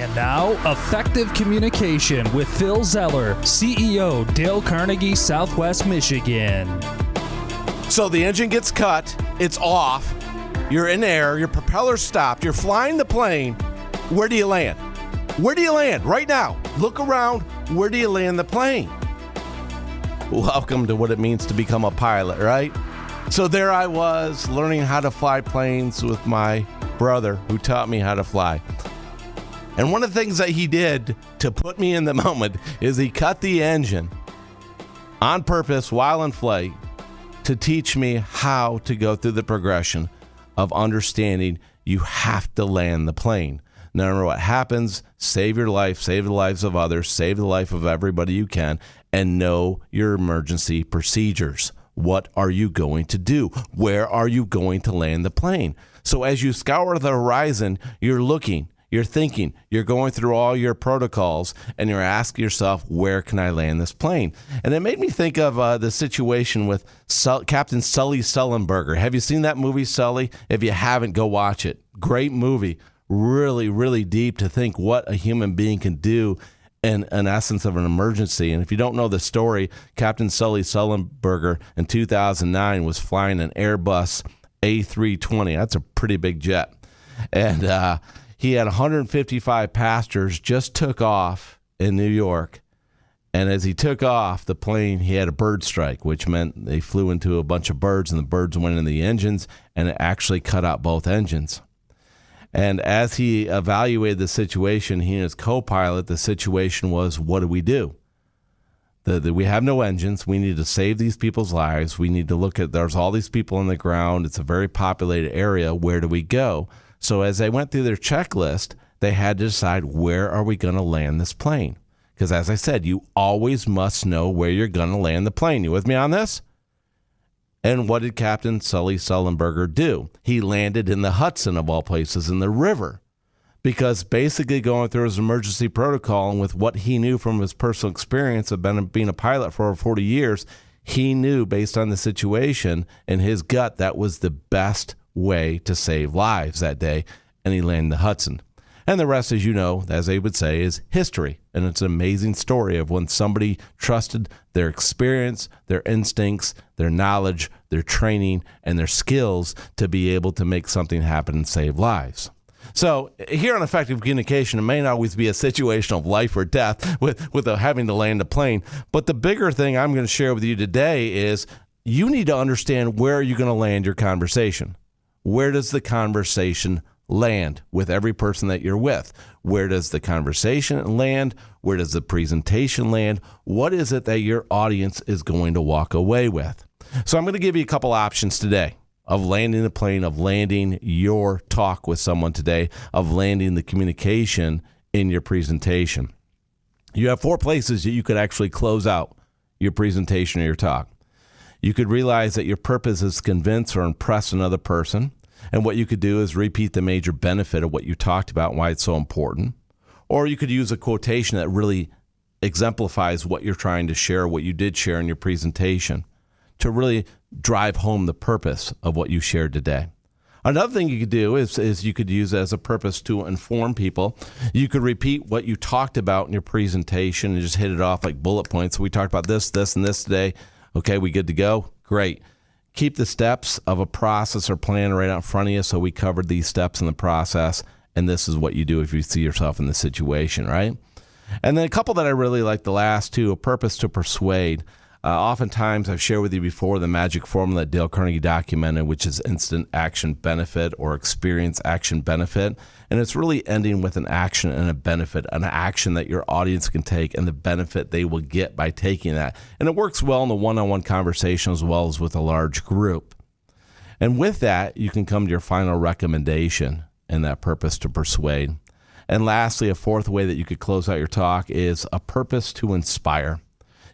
And now, Effective Communication with Phil Zeller, CEO, Dale Carnegie, Southwest Michigan. So the engine gets cut, it's off, you're in air, your propeller's stopped, you're flying the plane. Where do you land? Where do you land? Right now, look around, where do you land the plane? Welcome to what it means to become a pilot, right? So there I was, learning how to fly planes with my brother who taught me how to fly. And one of the things that he did to put me in the moment is he cut the engine on purpose while in flight to teach me how to go through the progression of understanding you have to land the plane. No matter what happens, save your life, save the lives of others, save the life of everybody you can, and know your emergency procedures. What are you going to do? Where are you going to land the plane? So as you scour the horizon, you're looking, you're thinking, you're going through all your protocols, and you're asking yourself, where can I land this plane? And it made me think of the situation with Captain Sully Sullenberger. Have you seen that movie, Sully? If you haven't, go watch it. Great movie. Really, really deep to think what a human being can do in an essence of an emergency. And if you don't know the story, Captain Sully Sullenberger in 2009 was flying an Airbus A320. That's a pretty big jet. And he had 155 passengers, just took off in New York. And as he took off the plane, he had a bird strike, which meant they flew into a bunch of birds, and the birds went in the engines, and it actually cut out both engines. And as he evaluated the situation, he and his co-pilot, the situation was, what do we do? We have no engines. We need to save these people's lives. We need to look at, there's all these people on the ground. It's a very populated area. Where do we go? So as they went through their checklist, they had to decide, where are we going to land this plane? Because as I said, you always must know where you're going to land the plane. You with me on this? And what did Captain Sully Sullenberger do? He landed in the Hudson, of all places, in the river. Because basically going through his emergency protocol and with what he knew from his personal experience of being a pilot for over 40 years, he knew based on the situation in his gut that was the best way to save lives that day. And he landed in the Hudson. And the rest, as you know, as they would say, is history. And it's an amazing story of when somebody trusted their experience, their instincts, their knowledge, their training, and their skills to be able to make something happen and save lives. So here on Effective Communication, it may not always be a situation of life or death with having to land a plane. But the bigger thing I'm going to share with you today is you need to understand where you're going to land your conversation. Where does the conversation land with every person that you're with? Where does the conversation land? Where does the presentation land? What is it that your audience is going to walk away with? So I'm going to give you a couple options today of landing the plane, of landing your talk with someone today, of landing the communication in your presentation. You have 4 places that you could actually close out your presentation or your talk. You could realize that your purpose is to convince or impress another person. And what you could do is repeat the major benefit of what you talked about and why it's so important. Or you could use a quotation that really exemplifies what you're trying to share, what you did share in your presentation, to really drive home the purpose of what you shared today. Another thing you could do is you could use it as a purpose to inform people. You could repeat what you talked about in your presentation and just hit it off like bullet points. So we talked about this, this, and this today. Okay, we good to go? Great. Keep the steps of a process or plan right out in front of you. So we covered these steps in the process, and this is what you do if you see yourself in this situation, right? And then a couple that I really like, the last two, a purpose to persuade. Oftentimes, I've shared with you before the magic formula that Dale Carnegie documented, which is instant action benefit or experience action benefit. And it's really ending with an action and a benefit, an action that your audience can take and the benefit they will get by taking that. And it works well in the one-on-one conversation as well as with a large group. And with that, you can come to your final recommendation and that purpose to persuade. And lastly, a fourth way that you could close out your talk is a purpose to inspire.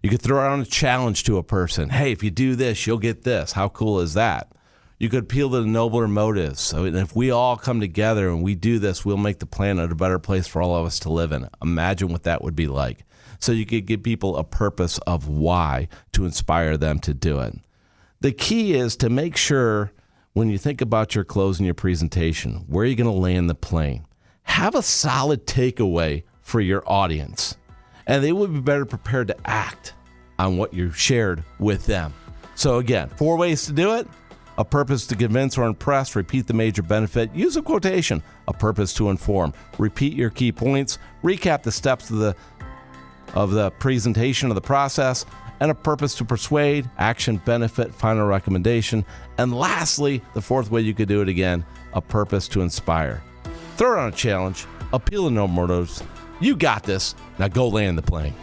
You could throw out a challenge to a person. Hey, if you do this, you'll get this. How cool is that? You could appeal to the nobler motives. So if we all come together and we do this, we'll make the planet a better place for all of us to live in. Imagine what that would be like. So you could give people a purpose of why to inspire them to do it. The key is to make sure when you think about your close and your presentation, where are you going to land the plane? have a solid takeaway for your audience, and they will be better prepared to act on what you shared with them. So again, 4 ways to do it. A purpose to convince or impress. Repeat the major benefit. Use a quotation. A purpose to inform. Repeat your key points. Recap the steps of the presentation of the process. And a purpose to persuade. Action, benefit, final recommendation. And lastly, the 4th way you could do it again, a purpose to inspire. Throw it on a challenge. Appeal to no motives. You got this. Now go land the plane.